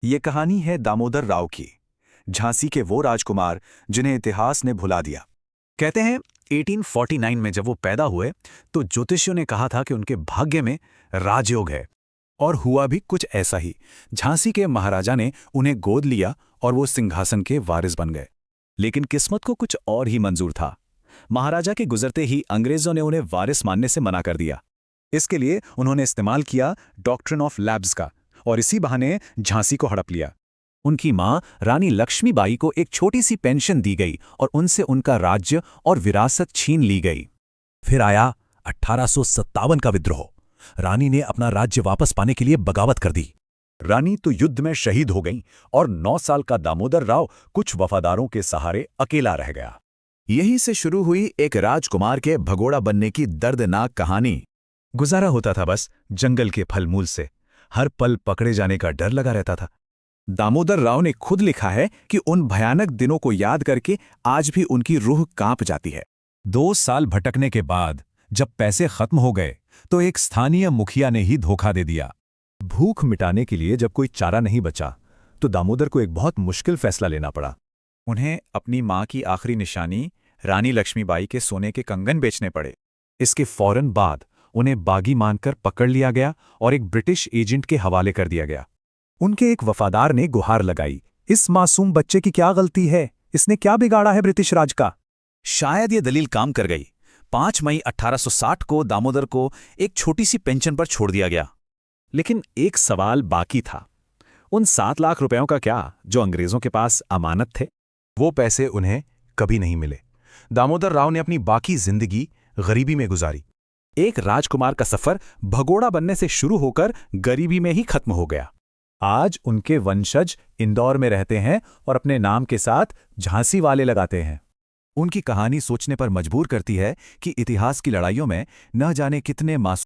ये कहानी है दामोदर राव की, झांसी के वो राजकुमार जिन्हें इतिहास ने भुला दिया। कहते हैं 1849 में जब वो पैदा हुए तो ज्योतिषियों ने कहा था कि उनके भाग्य में राजयोग है, और हुआ भी कुछ ऐसा ही। झांसी के महाराजा ने उन्हें गोद लिया और वो सिंहासन के वारिस बन गए। लेकिन किस्मत को कुछ और ही मंजूर था। महाराजा के गुजरते ही अंग्रेजों ने उन्हें वारिस मानने से मना कर दिया। इसके लिए उन्होंने इस्तेमाल किया डॉक्ट्रिन ऑफ लैब्स का, और इसी बहाने झांसी को हड़प लिया। उनकी मां रानी लक्ष्मीबाई को एक छोटी सी पेंशन दी गई और उनसे उनका राज्य और विरासत छीन ली गई। फिर आया 1857 का विद्रोह। रानी ने अपना राज्य वापस पाने के लिए बगावत कर दी। रानी तो युद्ध में शहीद हो गई और 9 साल का दामोदर राव कुछ वफादारों के सहारे अकेला रह गया। यहीं से शुरू हुई एक राजकुमार के भगोड़ा बनने की दर्दनाक कहानी। गुजारा होता था बस जंगल के फल मूल से, हर पल पकड़े जाने का डर लगा रहता था। दामोदर राव ने खुद लिखा है कि उन भयानक दिनों को याद करके आज भी उनकी रूह कांप जाती है। 2 साल भटकने के बाद जब पैसे खत्म हो गए तो एक स्थानीय मुखिया ने ही धोखा दे दिया। भूख मिटाने के लिए जब कोई चारा नहीं बचा तो दामोदर को एक बहुत मुश्किल फैसला लेना पड़ा। उन्हें अपनी मां की आखिरी निशानी रानी लक्ष्मीबाई के सोने के कंगन बेचने पड़े। इसके फौरन बाद उन्हें बागी मानकर पकड़ लिया गया और एक ब्रिटिश एजेंट के हवाले कर दिया गया। उनके एक वफादार ने गुहार लगाई, इस मासूम बच्चे की क्या गलती है, इसने क्या बिगाड़ा है ब्रिटिश राज का। शायद ये दलील काम कर गई। 5 मई 1860 को दामोदर को एक छोटी सी पेंशन पर छोड़ दिया गया। लेकिन एक सवाल बाकी था, उन 7 लाख रुपयों का क्या जो अंग्रेजों के पास अमानत थे। वो पैसे उन्हें कभी नहीं मिले। दामोदर राव ने अपनी बाकी जिंदगी गरीबी में गुजारी। एक राजकुमार का सफर भगोड़ा बनने से शुरू होकर गरीबी में ही खत्म हो गया। आज उनके वंशज इंदौर में रहते हैं और अपने नाम के साथ झांसी वाले लगाते हैं। उनकी कहानी सोचने पर मजबूर करती है कि इतिहास की लड़ाइयों में न जाने कितने मासूम